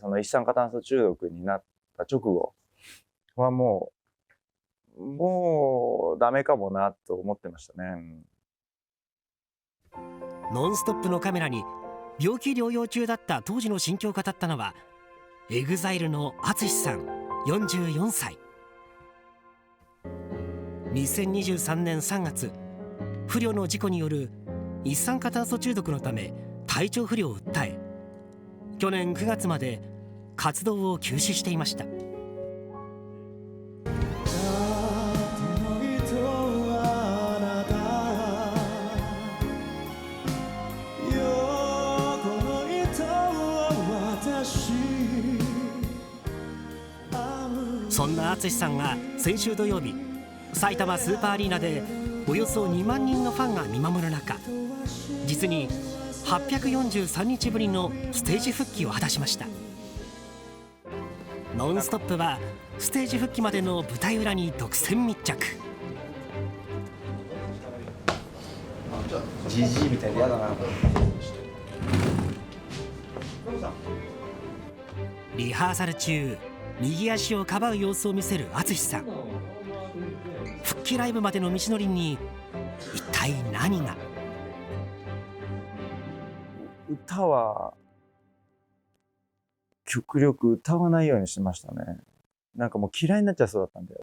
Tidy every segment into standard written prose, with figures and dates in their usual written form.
その一酸化炭素中毒になった直後はもうダメかもなと思ってましたね。ノンストップのカメラに病気療養中だった当時の心境を語ったのはEXILEのＡＴＳＵＳHIさん44歳。2023年3月、不慮の事故による一酸化炭素中毒のため体調不良を訴え、去年9月まで活動を休止していました。そんなＡＴＳＵＳHIさんが先週土曜日、埼玉スーパーアリーナでおよそ2万人のファンが見守る中、実に843日ぶりのステージ復帰を果たしました。ノンストップはステージ復帰までの舞台裏に独占密着。ジジイみたいで嫌だな。リハーサル中、右足をかばう様子を見せるＡＴＳUSHIさん。復帰ライブまでの道のりに一体何が。歌は極力歌わないようにしてましたね。なんかもう嫌いになっちゃいそうだったんだよ。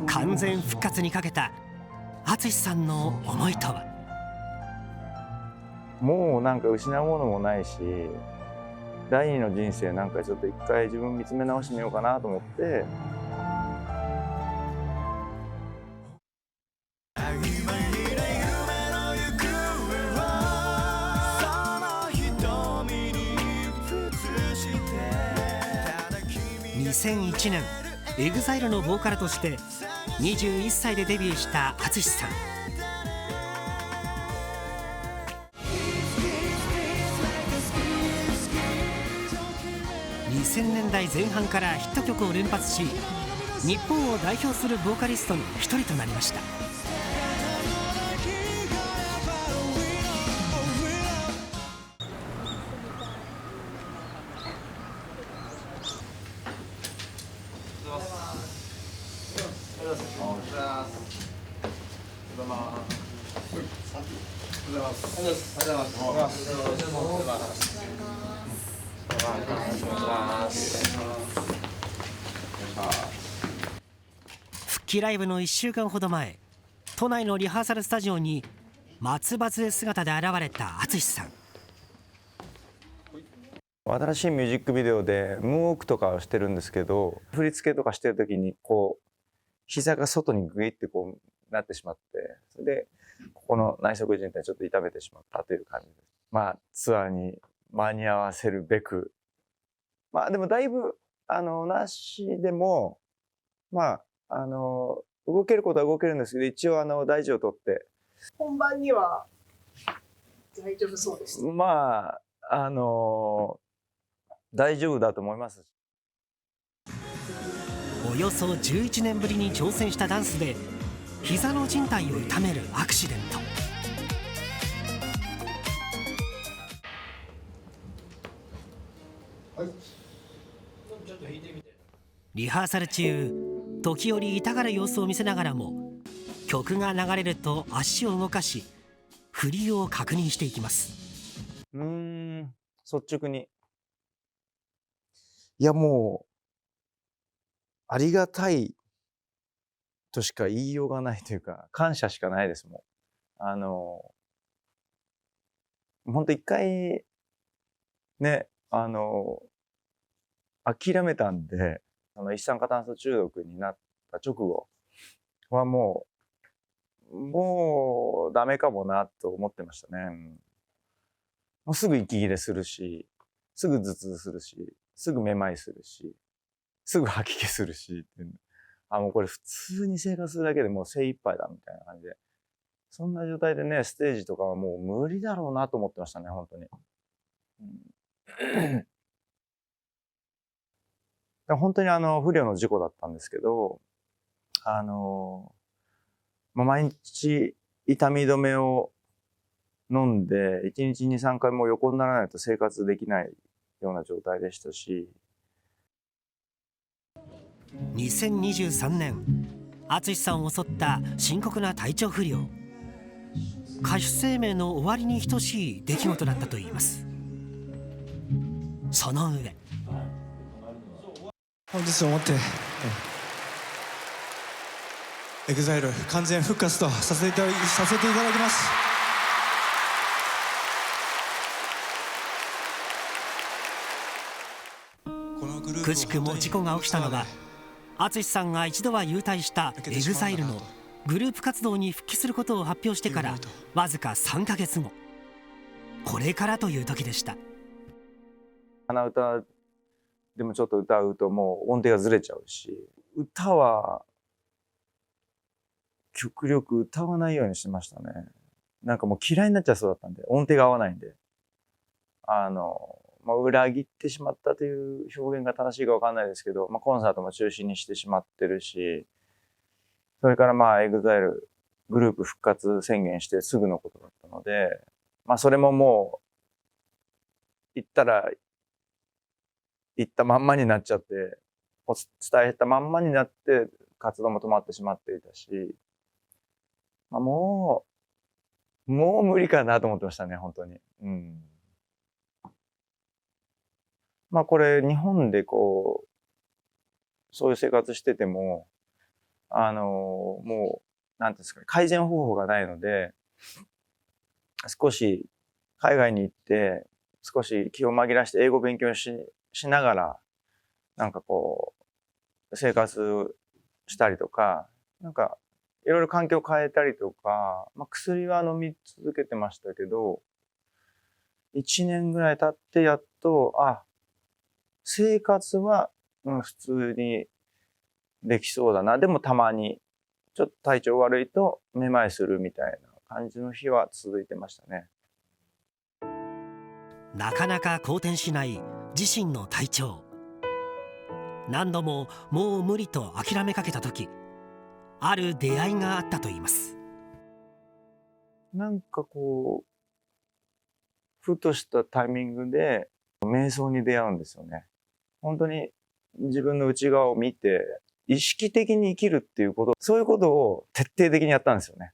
完全復活にかけたＡTＳUSHIさんの思いとは。もうなんか失うものもないし、第二の人生なんかちょっと一回自分見つめ直してみようかなと思って。2001年、EXILEのボーカルとして21歳でデビューしたＡTＳUSHIさん。2000年代前半からヒット曲を連発し、日本を代表するボーカリストの一人となりました。復帰ライブの1週間ほど前、都内のリハーサルスタジオに松葉杖姿で現れたＡTＳUSHIさん。新しいミュージックビデオでムーンウォークとかをしてるんですけど、振り付けとかしてる時にこう膝が外にグイってこうなってしまって、それでここの内側靭帯ちょっと痛めてしまったという感じです。まあツアーに間に合わせるべく、まあでもだいぶなしでもまあ動けることは動けるんですけど、一応大事をとって。本番には大丈夫そうでした。まあ大丈夫だと思います。およそ11年ぶりに挑戦したダンスで膝の靭帯を痛めるアクシデント。リハーサル中、時折痛がる様子を見せながらも、曲が流れると足を動かし振りを確認していきます。率直に、いやもうありがたいとしか言いようがないというか、感謝しかないですもん。本当一回ね、諦めたんで、一酸化炭素中毒になった直後はもうダメかもなと思ってましたね。もうすぐ息切れするし、すぐ頭痛するし、すぐめまいするし、すぐ吐き気するしっていう。もうこれ普通に生活するだけでもう精一杯だみたいな感じで。そんな状態でね、ステージとかはもう無理だろうなと思ってましたね、本当に。本当に不慮の事故だったんですけど、毎日痛み止めを飲んで、1日2、3回もう横にならないと生活できないような状態でしたし。2023年、淳さんを襲った深刻な体調不良。歌手生命の終わりに等しい出来事だったといいます。その上、本日をもってEXILE 完全復活とさせていただきます。くしくも事故が起きたのは、淳さんが一度は勇退した EXILE のグループ活動に復帰することを発表してからわずか3ヶ月後、これからという時でした。鼻歌でもちょっと歌うともう音程がずれちゃうし、歌は極力歌わないようにしてましたね。なんかもう嫌いになっちゃいそうだったんで、音程が合わないんで。裏切ってしまったという表現が正しいかわかんないですけど、コンサートも中止にしてしまってるし、それからEXILE グループ復活宣言してすぐのことだったので、それももう、言ったまんまになっちゃって、伝えたまんまになって活動も止まってしまっていたし、もう無理かなと思ってましたね、本当に。これ日本でそういう生活してても、もう、なんていうんですかね、改善方法がないので、少し海外に行って、少し気を紛らして英語勉強しながら、生活したりとか、いろいろ環境を変えたりとか、薬は飲み続けてましたけど、1年ぐらい経ってやっと、生活は、普通にできそうだな。でもたまに、ちょっと体調悪いとめまいするみたいな感じの日は続いてましたね。なかなか好転しない自身の体調。何度ももう無理と諦めかけた時、ある出会いがあったといいます。ふとしたタイミングで瞑想に出会うんですよね。本当に自分の内側を見て、意識的に生きるっていうこと、そういうことを徹底的にやったんですよね。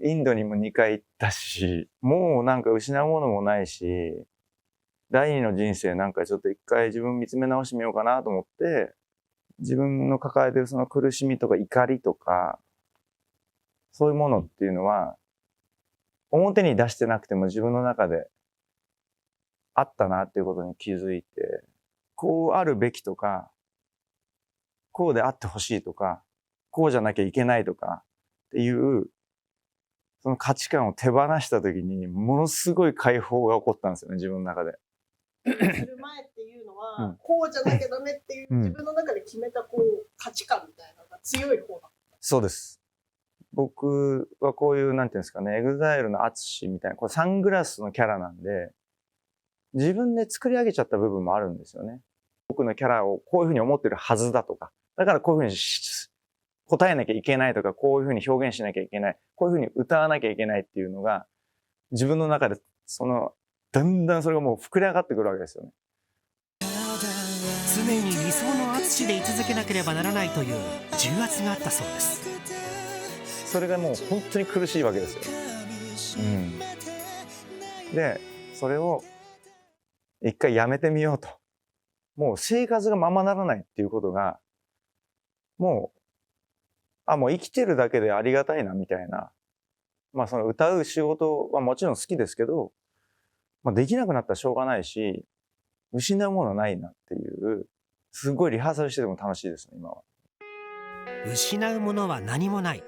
インドにも2回行ったし、もう失うものもないし、第二の人生ちょっと一回自分見つめ直してみようかなと思って、自分の抱えてるその苦しみとか怒りとか、そういうものっていうのは、表に出してなくても自分の中であったなっていうことに気づいて、こうあるべきとか、こうであってほしいとか、こうじゃなきゃいけないとかっていう、その価値観を手放したときに、ものすごい解放が起こったんですよね、自分の中で。する前っていうのは、こうじゃなきゃダメっていう自分の中で決めた価値観みたいなのが強い方だった。そうです。僕はこういう、なんていうんですかね、EXILE の淳みたいな、これサングラスのキャラなんで、自分で作り上げちゃった部分もあるんですよね。僕のキャラをこういうふうに思ってるはずだとか、だからこういうふうに答えなきゃいけないとか、こういうふうに表現しなきゃいけない、こういうふうに歌わなきゃいけないっていうのが、自分の中でだんだんそれがもう膨れ上がってくるわけですよね。常に理想の淳で居続けなければならないという重圧があったそうです。それがもう本当に苦しいわけですよ。で、それを一回やめてみようと。もう生活がままならないっていうことが、もう生きてるだけでありがたいなみたいな。その歌う仕事はもちろん好きですけど、できなくなったらしょうがないし、失うものはないなっていう、すごいリハーサルしてても楽しいですね、今は。失うものは何もない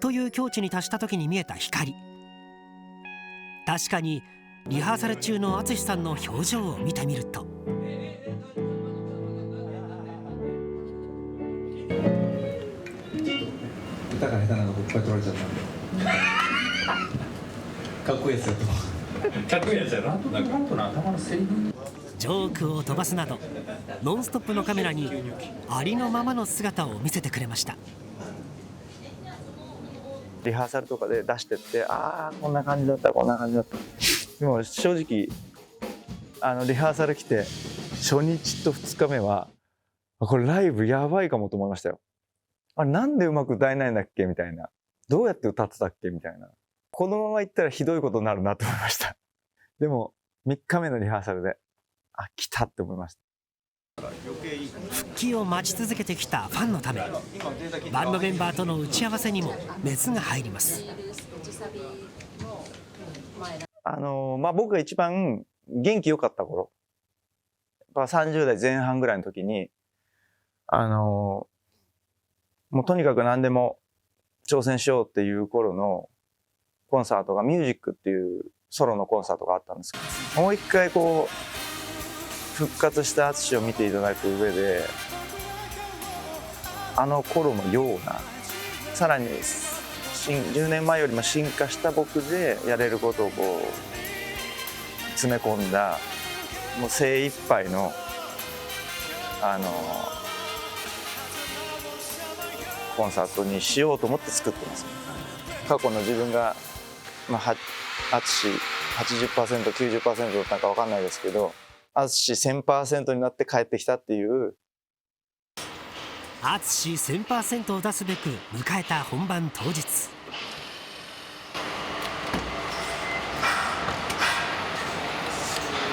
という境地に達した時に見えた光。確かにリハーサル中の淳さんの表情を見てみると、歌が下手なの僕いっぱい取られちゃったんでかっこいいやつやとかっこいいやつやな。ジョークを飛ばすなど、ノンストップのカメラにありのままの姿を見せてくれました。リハーサルとかで出してって、こんな感じだった、こんな感じだった。でも正直リハーサル来て初日と2日目はこれライブやばいかもと思いましたよ。あれなんでうまく歌えないんだっけみたいな。どうやって歌ってたっけみたいな。このままいったらひどいことになるなと思いました。でも3日目のリハーサルで来たって思いました。復帰を待ち続けてきたファンのため、バンドメンバーとの打ち合わせにも熱が入ります。僕が一番元気良かった頃、やっぱ30代前半ぐらいの時に、もうとにかく何でも挑戦しようっていう頃のコンサートがミュージックっていうソロのコンサートがあったんですけど、もう一回こう復活した淳を見ていただく上で、あの頃のような、さらに10年前よりも進化した僕でやれることをこう詰め込んだ、もう精一杯のコンサートにしようと思って作ってます。過去の自分が淳 80%、90% だったか分かんないですけど、淳 1000% になって帰ってきたっていう。淳 1000% を出すべく迎えた本番当日。お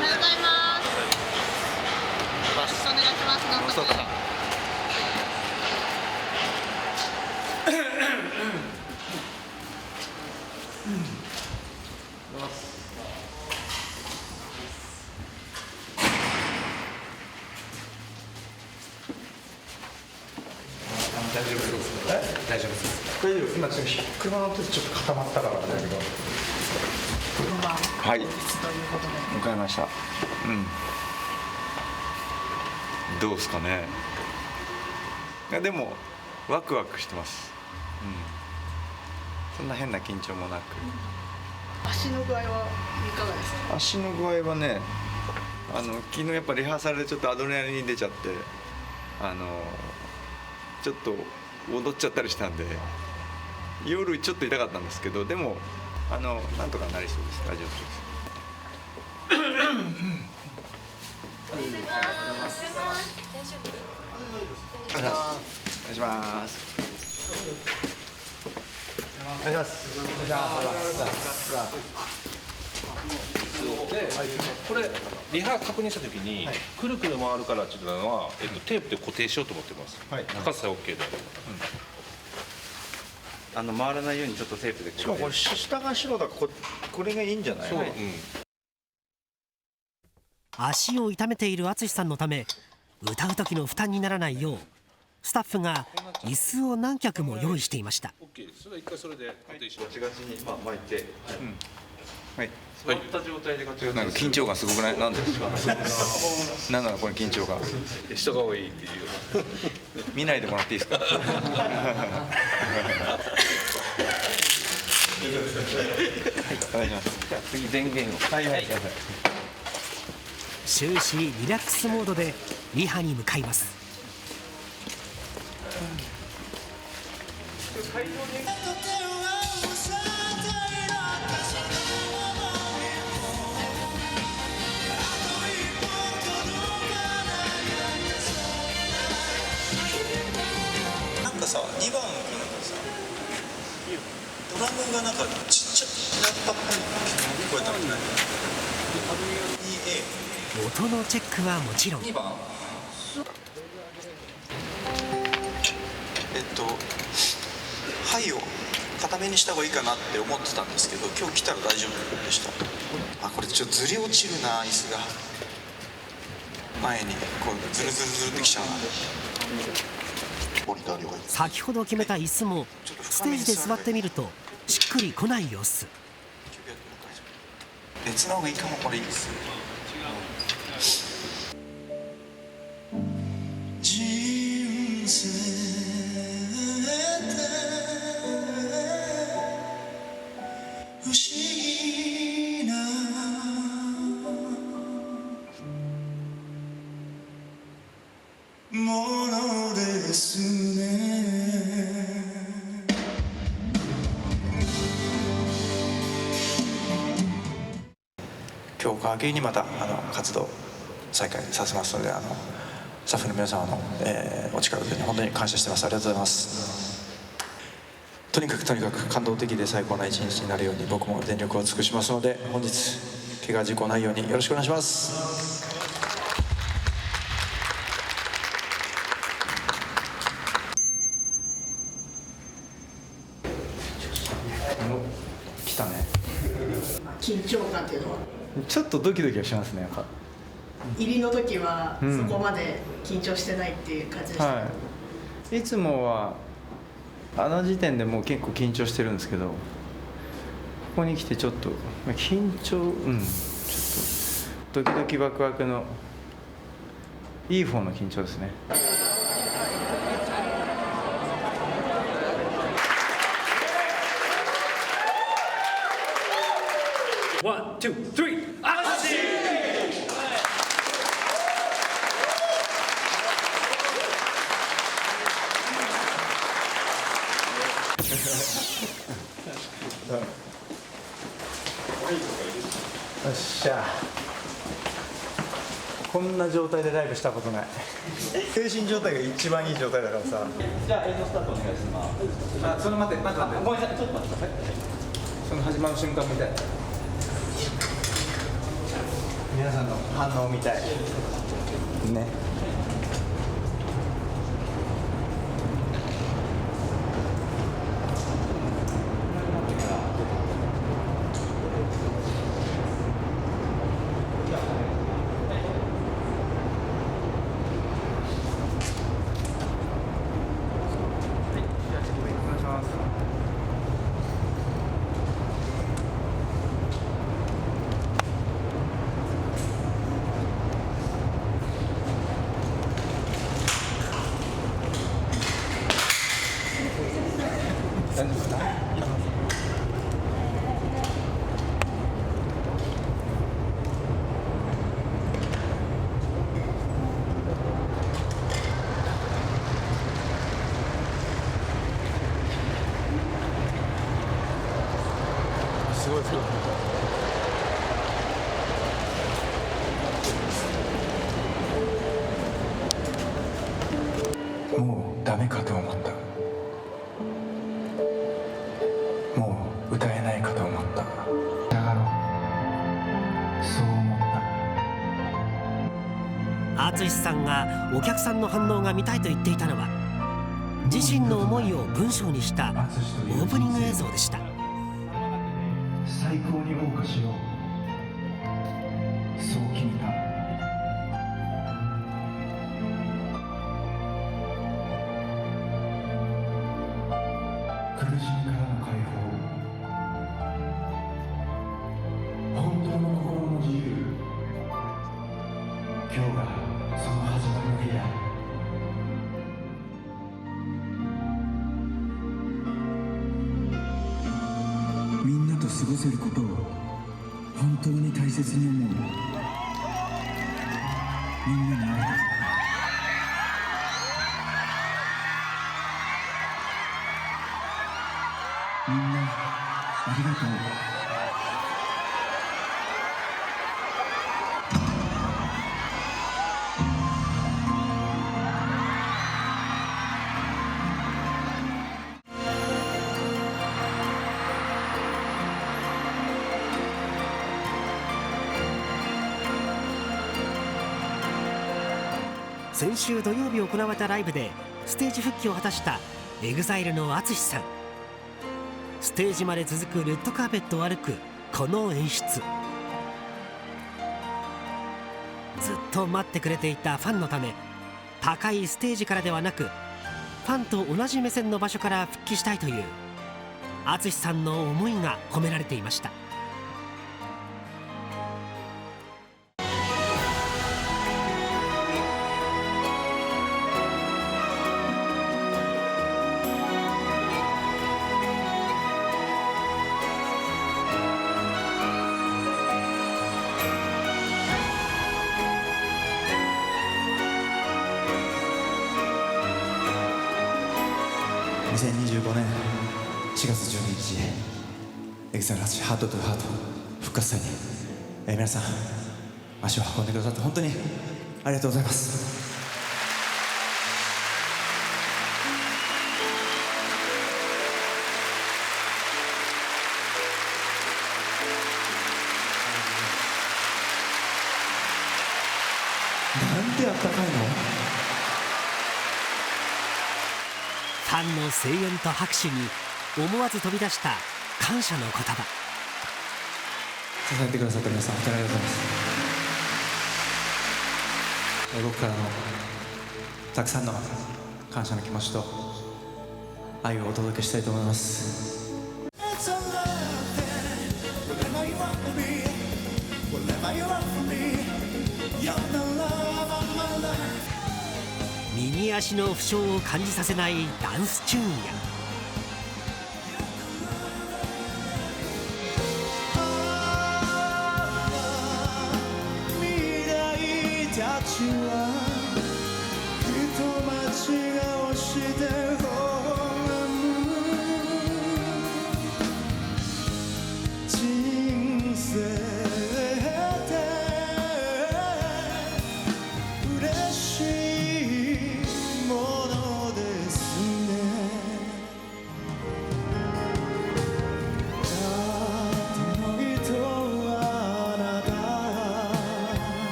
はようございます。よろしくお願いします。なんとか大丈夫です。大丈夫です。今ちょっと車の時ちょっと固まったからだけど。はい。向かいました。どうですかね。いやでもワクワクしてます。そんな変な緊張もなく。足の具合はいかがですか？足の具合はね、昨日やっぱリハーサルでちょっとアドレナリン出ちゃって、ちょっと踊っちゃったりしたんで、夜ちょっと痛かったんですけど、でもなんとかなりそうです。大丈夫です。お願いします。お願いします。でこれリハ確認したときに、くるくる回るからっていうのは、テープで固定しようと思ってます。高さ OK で。回らないようにちょっとテープで。しかもこれ下が白だからこれがいいんじゃない？そう。足を痛めている淳さんのため、歌う時の負担にならないようスタッフが椅子を何脚も用意していました。 OK。それは一回それで固定します。ガチガチに巻いて。はい。座った状態でガチガチ。なんか緊張感すごくない？なんでですか？なんなのこれ緊張感。人が多いっていう。見ないでもらっていいですか？お願いします。じゃあ次電源を。はい。終始リラックスモードでリハに向かいます。なんかさ、2番のさ、ドラムがなんかちっちゃくなったっぽい聞こえたみたいな。音のチェックはもちろん、2番はいを固めにした方がいいかなって思ってたんですけど、今日来たら大丈夫でした。これちょっとずり落ちるな、椅子が前にこうズルズルズルってきちゃうな。先ほど決めた椅子もステージで座ってみるとしっくりこない様子。別の方がいいかも。これいいです。人生不思議なものですね。今今日を皮切りにまた活動再開させますので、スタッフの皆様の、お力に本当に感謝してます。ありがとうございます。とにかく感動的で最高な一日になるように僕も全力を尽くしますので、本日怪我事故ないようによろしくお願いします。来たね。緊張感っていうのはちょっとドキドキはしますね、やっぱ。入りの時はうんそこまで緊張してないっていう感じでした、はいいつもは時点でもう結構緊張してるんですけど、ここに来てちょっと緊張、ちょっとドキドキワクワクのいい方の緊張ですね。ワン、ツー、スリー、アクション！よっしゃ。こんな状態でライブしたことない。精神状態が一番いい状態だからさ。じゃあ映像スタートお願いします。その待ってごめんなさい、ちょっと待ってください。その始まる瞬間見たい。皆さんの反応を見たいね。すごいすごい。もうダメかと思った。もう歌えないかと思った。だがろう、そう思った。淳さんがお客さんの反応が見たいと言っていたのは、自身の思いを文章にしたオープニング映像でした。最高に謳歌しよう、そう決めた。苦しみからの解放、本当の心の自由、今日がその始まりの日だ。みんなと過ごせることを本当に大切に思う。みんなに会えた。みんなありがとう。先週土曜日行われたライブでステージ復帰を果たした EXILE のＡＴＳＵＳＨIさん。ステージまで続くレッドカーペットを歩くこの演出、ずっと待ってくれていたファンのため、高いステージからではなくファンと同じ目線の場所から復帰したいというＡＴＳUSHIさんの思いが込められていました。2025年4月12日、EXILE ハートトゥハート復活祭に皆さん足を運んでくださって本当にありがとうございます。なんてあったかいの。ファンの声援と拍手に思わず飛び出した感謝の言葉。支えてくださった皆さん本当にありがとうございます。僕からのたくさんの感謝の気持ちと愛をお届けしたいと思います。右足の負傷を感じさせないダンスチューンや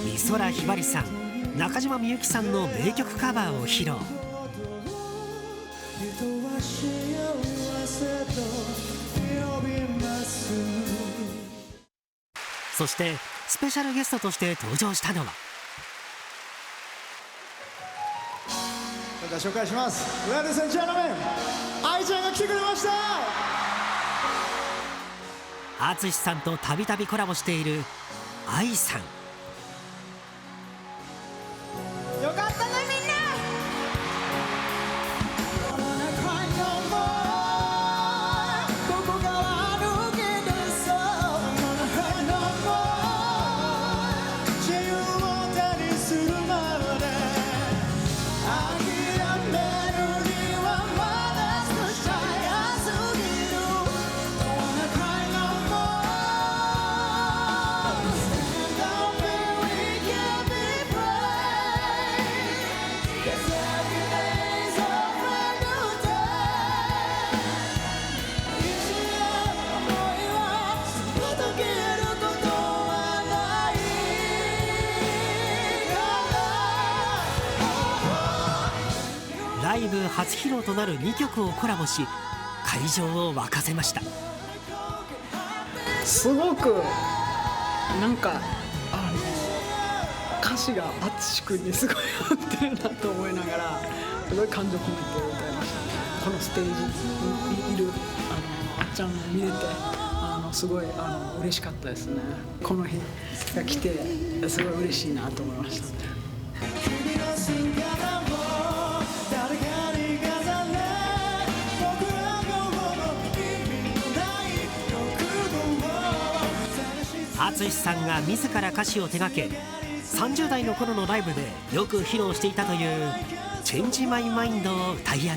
美空ひばりさん、中島みゆきさんの名曲カバーを披露。そしてスペシャルゲストとして登場したのは、それでは紹介します。Ladies and gentlemen、愛ちゃんが来てくれました。ＡＴＳＵＳHIさんとたびたびコラボしている愛さん。よかったねみんな。ライブ初披露となる2曲をコラボし、会場を沸かせました。すごくなんか歌詞がＡＴＳＵＳＨI君にすごい合ってるなと思いながら、すごい感情込めて歌いました。このステージにいるあっちゃんを見れてすごい嬉しかったですね。この日が来てすごい嬉しいなと思いました。ＡＴＳUSHIさんが自ら歌詞を手掛け、30代の頃のライブでよく披露していたという「Change My Mind」を歌い上げ、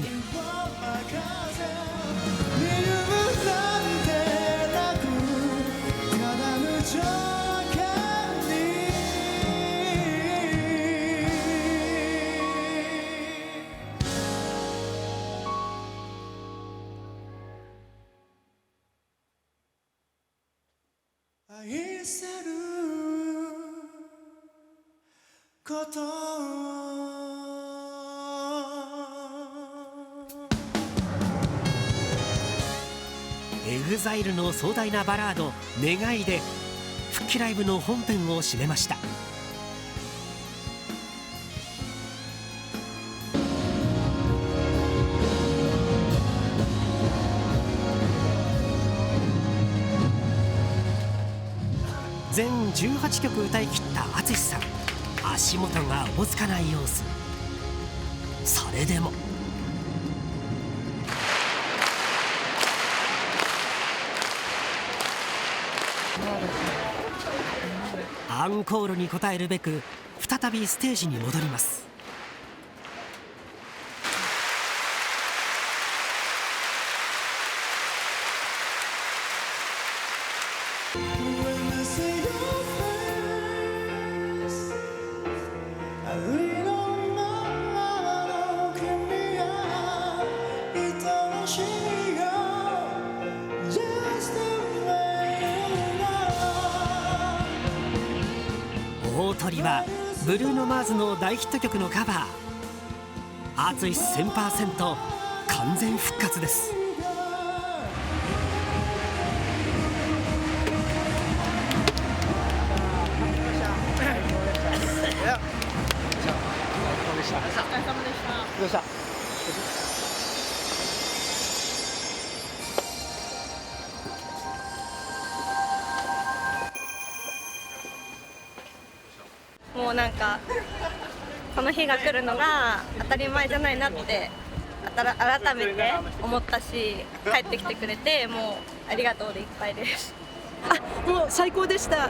愛せることEXILE の壮大なバラード「願い」で復帰ライブの本編を締めました。全18曲歌い切ったＡＴＳUSHIさん、足元がおぼつかない様子。それでもアンコールに応えるべく再びステージに戻ります。大鳥はブルーノ・マーズの大ヒット曲のカバー。淳 1000% 完全復活です。もうなんかこの日が来るのが当たり前じゃないなって改めて思ったし、帰ってきてくれてもうありがとうでいっぱいです。もう最高でした。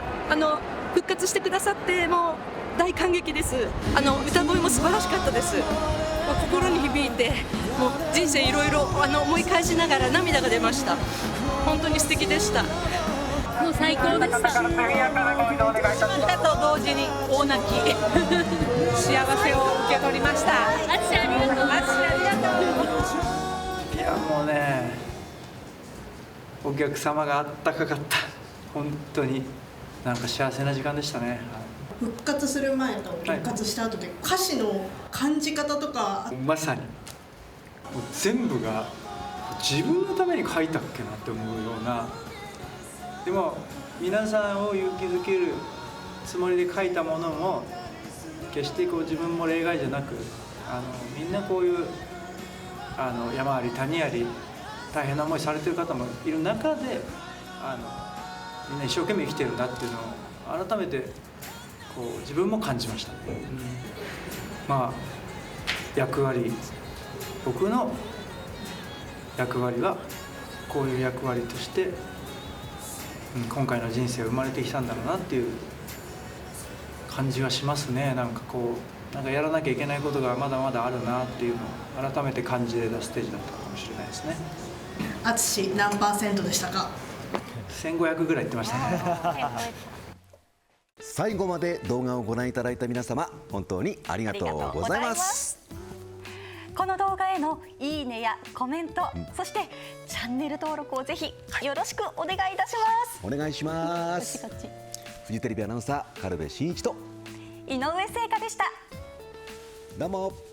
復活してくださってもう大感激です。歌声も素晴らしかったです。もう心に響いて、もう人生いろいろ思い返しながら涙が出ました。本当に素敵でした。もう最高でした。歌と同時に大泣き幸せを受け取りました。ありがとう。いやもうね、お客様があったかかった。本当になんか幸せな時間でしたね。復活する前と復活した後で歌詞の感じ方とか、まさにもう全部が自分のために書いたっけなって思うような、でも皆さんを勇気づけるつもりで書いたものも決してこう自分も例外じゃなく、みんなこういう山あり谷あり大変な思いされてる方もいる中でみんな一生懸命生きてるんだっていうのを改めてこう自分も感じました。まあ役割、僕の役割はこういう役割として今回の人生生まれてきたんだろうなっていう感じがしますね。なんかこうなんかやらなきゃいけないことがまだまだあるなっていうのを改めて感じれたステージだったかもしれないですね。淳何%でしたか？1500ぐらい言ってましたね。最後まで動画をご覧いただいた皆様、本当にありがとうございます。この動画へのいいねやコメント、そしてチャンネル登録をぜひよろしくお願いいたします。お願いします。フジテレビアナウンサー軽部真一と井上聖華でした。どうも。